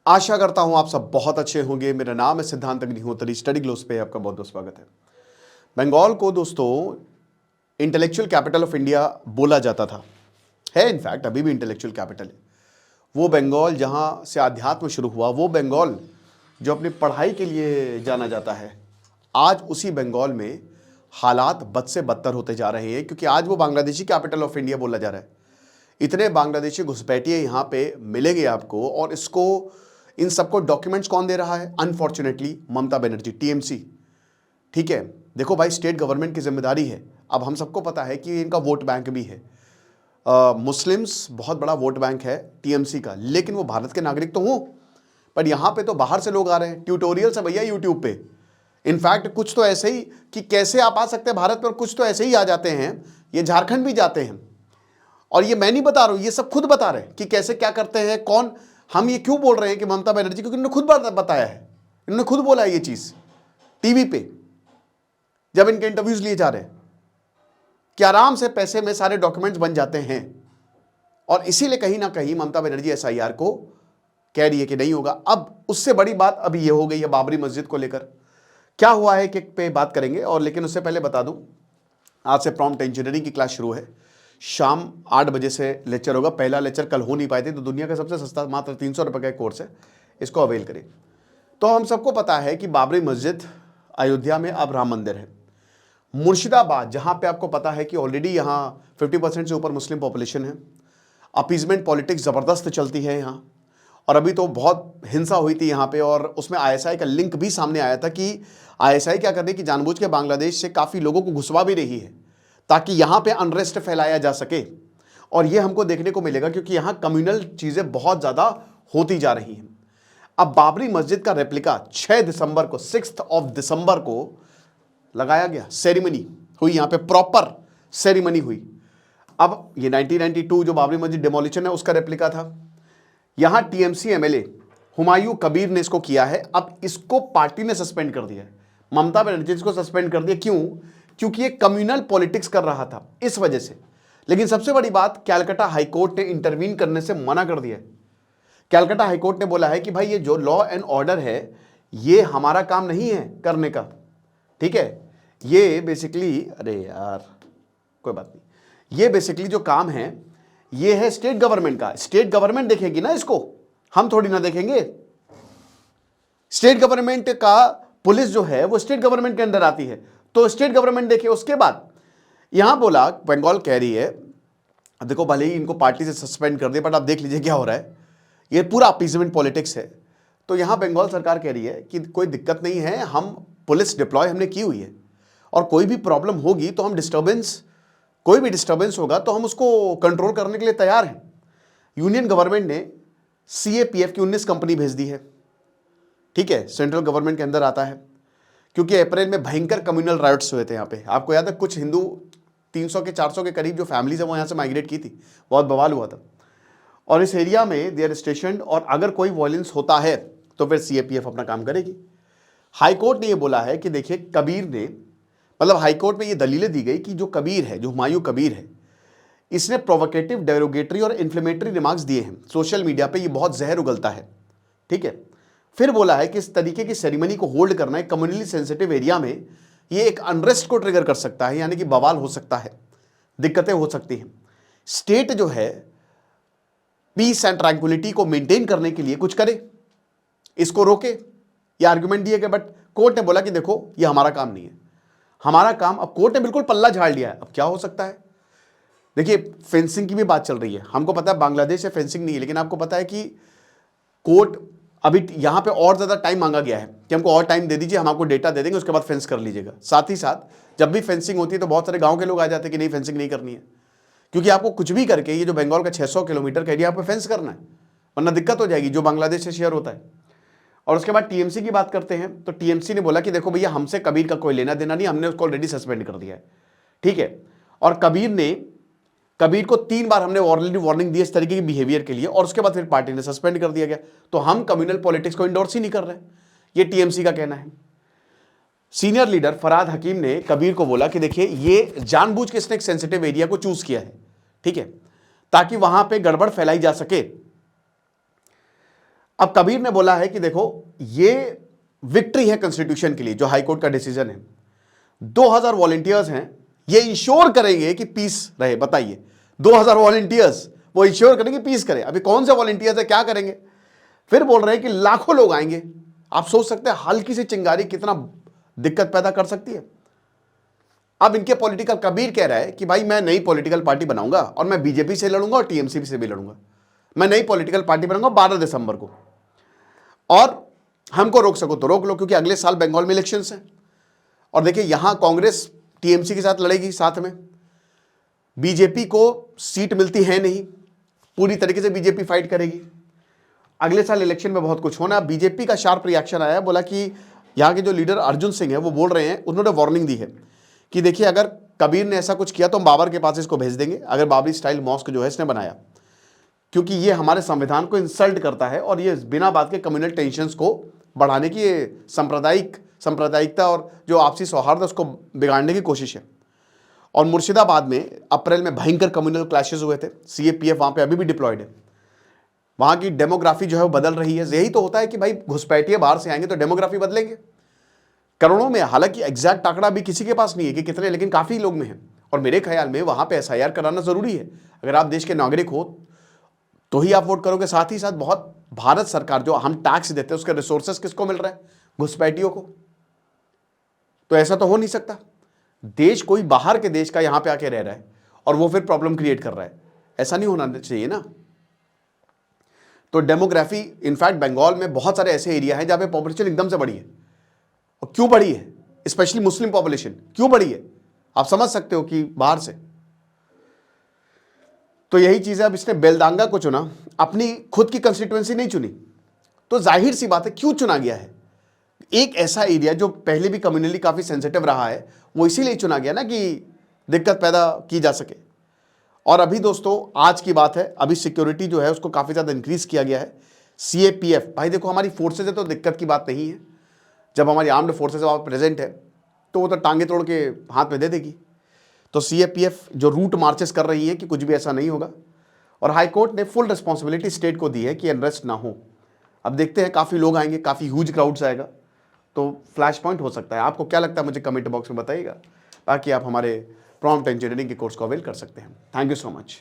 आशा करता हूं आप सब बहुत अच्छे होंगे। मेरा नाम है सिद्धांत अग्निहोत्री, स्टडी ग्लोस पे आपका बहुत बहुत स्वागत है। बंगाल को दोस्तों इंटेलेक्चुअल कैपिटल ऑफ इंडिया बोला जाता था, है इनफैक्ट अभी भी इंटेलेक्चुअल कैपिटल है। वो बंगाल जहां से अध्यात्म शुरू हुआ, वो बंगाल जो अपनी पढ़ाई के लिए जाना जाता है, आज उसी बंगाल में हालात बद से बदतर होते जा रहे हैं, क्योंकि आज वो बांग्लादेशी कैपिटल ऑफ इंडिया बोला जा रहा है। इतने बांग्लादेशी घुसपैठिए यहाँ पे मिलेंगे आपको, और इसको इन सबको डॉक्यूमेंट्स कौन दे रहा है? Unfortunately Mamata Banerjee, TMC. ठीक है, देखो भाई, स्टेट गवर्नमेंट की जिम्मेदारी है। अब हम सबको पता है कि इनका वोट बैंक भी है, मुस्लिम्स बहुत बड़ा वोट बैंक है टीएमसी का, लेकिन वो भारत के नागरिक तो हों, पर यहाँ पे तो बाहर से लोग आ रहे हैं। ट्यूटोरियल्स है भैया यूट्यूब पे। इनफैक्ट कुछ तो ऐसे ही कि कैसे आप आ सकते हैं भारत पर, कुछ तो ऐसे ही आ जाते हैं, ये झारखंड भी जाते हैं। और ये मैं नहीं बता रहा हूँ, ये सब खुद बता रहे हैं कि कैसे क्या करते हैं, कौन। हम ये क्यों बोल रहे हैं कि ममता बनर्जी? क्योंकि इन्होंने खुद बताया है, इन्होंने खुद बोला है ये चीज टीवी पे, जब इनके इंटरव्यूज लिए जा रहे हैं, कि आराम से पैसे में सारे डॉक्यूमेंट्स बन जाते हैं। और इसीलिए कहीं ना कहीं ममता बनर्जी एसआईआर को कह रही है कि नहीं होगा। अब उससे बड़ी बात अभी ये हो गई है बाबरी मस्जिद को लेकर, क्या हुआ है कि पे बात करेंगे। और लेकिन उससे पहले बता दूं, आज से प्रॉम्प्ट इंजीनियरिंग की क्लास शुरू है। शाम 8 बजे से लेक्चर होगा। पहला लेक्चर कल हो नहीं पाए थे, तो दुनिया का सबसे सस्ता मात्र 300 रुपये का कोर्स है, इसको अवेल करें। तो हम सबको पता है कि बाबरी मस्जिद, अयोध्या में अब राम मंदिर है। मुर्शिदाबाद, जहां पे आपको पता है कि ऑलरेडी यहां 50% से ऊपर मुस्लिम पॉपुलेशन है, अपीजमेंट पॉलिटिक्स ज़बरदस्त चलती है यहाँ। और अभी तो बहुत हिंसा हुई थी यहाँ पे, और उसमें आईएसआई का लिंक भी सामने आया था कि आईएसआई क्या करने की जानबूझ के बांग्लादेश से काफ़ी लोगों को घुसवा भी रही है, ताकि यहाँ पे अनरेस्ट फैलाया जा सके। और ये हमको देखने को मिलेगा, क्योंकि यहाँ कम्युनल चीज़ें बहुत ज़्यादा होती जा रही हैं। अब बाबरी मस्जिद का रेप्लिका 6 दिसंबर को, 6 दिसंबर को लगाया गया, सेरेमनी हुई यहाँ पे, प्रॉपर सेरेमनी हुई। अब ये 1992 जो बाबरी मस्जिद डिमोलिशन है उसका रेप्लिका था। यहां टीएमसी एमएलए हुमायूं कबीर ने इसको किया है। अब इसको पार्टी ने सस्पेंड कर दिया है, ममता बनर्जी इसको सस्पेंड कर दिया। क्यों? क्योंकि ये कम्युनल पॉलिटिक्स कर रहा था, इस वजह से। लेकिन सबसे बड़ी बात, कैलकाटा हाईकोर्ट ने इंटरवीन करने से मना कर दिया है। कैलकाटा हाईकोर्ट ने बोला है कि भाई ये जो लॉ एंड ऑर्डर है, ये हमारा काम नहीं है करने का। ठीक है, ये बेसिकली, अरे यार कोई बात नहीं, ये बेसिकली जो काम है ये है स्टेट गवर्नमेंट का। स्टेट गवर्नमेंट देखेगी ना इसको, हम थोड़ी ना देखेंगे। स्टेट गवर्नमेंट का पुलिस जो है वो स्टेट गवर्नमेंट के अंदर आती है, तो स्टेट गवर्नमेंट देखे। उसके बाद यहां बोला, बंगाल कह रही है, देखो भले ही इनको पार्टी से सस्पेंड कर दिया, बट आप देख लीजिए क्या हो रहा है, ये पूरा अपीजमेंट पॉलिटिक्स है। तो यहां बंगाल सरकार कह रही है कि कोई दिक्कत नहीं है, हम पुलिस डिप्लॉय हमने की हुई है, और कोई भी प्रॉब्लम होगी तो हम कोई भी डिस्टर्बेंस होगा तो हम उसको कंट्रोल करने के लिए तैयार हैं। यूनियन गवर्नमेंट ने सीएपीएफ की 19 कंपनी भेज दी है। ठीक है, सेंट्रल गवर्नमेंट के अंदर आता है, क्योंकि अप्रैल में भयंकर कम्युनल राइट्स हुए थे यहाँ पे। आपको याद है, कुछ हिंदू 300 के 400 के करीब जो फैमिलीज है वो यहाँ से माइग्रेट की थी, बहुत बवाल हुआ था। और इस एरिया में दे आर स्टेशन, और अगर कोई वॉयलेंस होता है तो फिर सीएपीएफ अपना काम करेगी। हाईकोर्ट ने यह बोला है कि देखिए, कबीर ने, मतलब हाईकोर्ट में ये दलीलें दी गई कि जो कबीर है, जो हुमायूं कबीर है, इसने प्रोवोकेटिव, डेरोगेटरी और इन्फ्लेमेटरी रिमार्क्स दिए हैं सोशल मीडिया पे, ये बहुत जहर उगलता है। ठीक है, फिर बोला है कि इस तरीके की सेरेमनी को होल्ड करना एक कम्युनली सेंसिटिव एरिया में, ये एक अनरेस्ट को ट्रिगर कर सकता है, यानी कि बवाल हो सकता है, दिक्कतें हो सकती हैं। स्टेट जो है पीस एंड ट्रैंक्विलिटी को मेंटेन करने के लिए कुछ करे, इसको रोके, ये आर्गुमेंट दिए गए। बट कोर्ट ने बोला कि देखो ये हमारा काम नहीं है, हमारा काम। अब कोर्ट ने बिल्कुल पल्ला झाड़ लिया है। अब क्या हो सकता है? देखिए, फेंसिंग की भी बात चल रही है, हमको पता है बांग्लादेश से फेंसिंग नहीं है, लेकिन आपको पता है कि कोर्ट अभी यहां पे और ज्यादा टाइम मांगा गया है कि हमको और टाइम दे दीजिए, हम आपको डेटा दे देंगे, उसके बाद फेंस कर लीजिएगा। साथ ही साथ जब भी फेंसिंग होती है तो बहुत सारे गांव के लोग आ जाते हैं कि नहीं, फेंसिंग नहीं करनी है, क्योंकि आपको कुछ भी करके ये जो बंगाल का 600 किलोमीटर का एरिया पे फेंस करना है, वरना दिक्कत हो जाएगी, जो बांग्लादेश से शेयर होता है। और उसके बाद टीएमसी की बात करते हैं, तो टीएमसी ने बोला कि देखो भैया, हमसे कबीर का कोई लेना देना नहीं, हमने उसको ऑलरेडी सस्पेंड कर दिया है। ठीक है, और कबीर को 3 बार हमने ऑलरेडी वार्निंग दी इस तरीके की बिहेवियर के लिए, और उसके बाद फिर पार्टी ने सस्पेंड कर दिया गया। तो हम कम्युनल पॉलिटिक्स को इंडोर्स ही नहीं कर रहे, ये टीएमसी का कहना है। सीनियर लीडर फराद हकीम ने कबीर को बोला कि देखिए, ये जानबूझ के इसने एक सेंसिटिव एरिया को चूज किया है, ठीक है, ताकि वहां पे गड़बड़ फैलाई जा सके। अब कबीर ने बोला है कि देखो ये विक्ट्री है कॉन्स्टिट्यूशन के लिए, जो हाईकोर्ट का डिसीजन है। 2000 वॉलंटियर्स हैं, ये इंश्योर करेंगे कि पीस रहे। बताइए, 2000 वॉलंटियर्स वो इंश्योर करेंगे पीस करे। अभी कौन से वॉलंटियर्स है, क्या करेंगे? फिर बोल रहे हैं कि लाखों लोग आएंगे। आप सोच सकते हैं हल्की सी चिंगारी कितना दिक्कत पैदा कर सकती है। अब इनके पॉलिटिकल कबीर कह रहा है कि भाई मैं नई पॉलिटिकल पार्टी बनाऊंगा और मैं बीजेपी से लड़ूंगा और टीएमसी से भी लड़ूंगा। मैं नई पॉलिटिकल पार्टी बनाऊंगा 12 दिसंबर को, और हमको रोक सको तो रोक लो, क्योंकि अगले साल बंगाल में इलेक्शंस हैं। और देखिए यहां कांग्रेस टीएमसी के साथ लड़ेगी, साथ में बीजेपी को सीट मिलती है नहीं, पूरी तरीके से बीजेपी फाइट करेगी। अगले साल इलेक्शन में बहुत कुछ होना। बीजेपी का शार्प रिएक्शन आया, बोला कि यहाँ के जो लीडर अर्जुन सिंह है वो बोल रहे हैं, उन्होंने वार्निंग दी है कि देखिए अगर कबीर ने ऐसा कुछ किया तो हम बाबर के पास इसको भेज देंगे, अगर बाबरी स्टाइल मॉस्क जो है इसने बनाया, क्योंकि ये हमारे संविधान को इंसल्ट करता है और ये बिना बात के कम्युनल टेंशंस को बढ़ाने की, ये सांप्रदायिकता और जो आपसी सौहार्द है उसको बिगाड़ने की कोशिश है। और मुर्शिदाबाद में अप्रैल में भयंकर कम्युनल क्लैशेस हुए थे। सीएपीएफ वहाँ पे अभी भी डिप्लॉयड है। वहाँ की डेमोग्राफी जो है वो बदल रही है। यही तो होता है कि भाई घुसपैठिए बाहर से आएंगे तो डेमोग्राफी बदलेंगे। करोड़ों में, हालांकि एग्जैक्ट आंकड़ा भी किसी के पास नहीं है कि कितने, लेकिन काफ़ी लोग में है। और मेरे ख्याल में वहाँ पे एसआईआर कराना ज़रूरी है। अगर आप देश के नागरिक हो तो ही आप वोट करोगे। साथ ही साथ बहुत भारत सरकार जो हम टैक्स देते हैं उसके रिसोर्सेस किसको मिल रहे हैं? घुसपैठियों को। तो ऐसा तो हो नहीं सकता। देश कोई बाहर के देश का यहाँ पे आके रह रहा है और वो फिर प्रॉब्लम क्रिएट कर रहा है, ऐसा नहीं होना चाहिए ना। तो डेमोग्राफी, इनफैक्ट बंगाल में बहुत सारे ऐसे एरिया हैं जहाँ पे पॉपुलेशन एकदम से बढ़ी है। और क्यों बढ़ी है? स्पेशली मुस्लिम पॉपुलेशन क्यों बढ़ी है? आप समझ सकते हो कि बाहर से। तो यही चीज है। अब इसने बेलदांगा को चुना, अपनी खुद की कंस्टिट्यूएंसी नहीं चुनी, तो जाहिर सी बात है क्यों चुना गया है। एक ऐसा एरिया जो पहले भी कम्युनली काफी सेंसिटिव रहा है, वो इसीलिए चुना गया ना कि दिक्कत पैदा की जा सके। और अभी दोस्तों आज की बात है, अभी सिक्योरिटी जो है उसको काफी ज्यादा इंक्रीज किया गया है। सीएपीएफ, भाई देखो हमारी फोर्सेज है तो दिक्कत की बात नहीं है। जब हमारी आर्म्ड फोर्सेज वहाँ प्रेजेंट है तो वो तो टांगे तोड़ के हाथ में दे देगी। तो सीएपीएफ जो रूट मार्चेस कर रही है कि कुछ भी ऐसा नहीं होगा। और हाई कोर्ट ने फुल रिस्पॉन्सिबिलिटी स्टेट को दी है कि अनरेस्ट ना हो। अब देखते हैं, काफ़ी लोग आएंगे, काफ़ी ह्यूज क्राउड्स आएगा, तो फ्लैश पॉइंट हो सकता है। आपको क्या लगता है मुझे कमेंट बॉक्स में बताइएगा। बाकी आप हमारे प्रॉम्प्ट इंजीनियरिंग के कोर्स को अवेल कर सकते हैं। Thank you so much.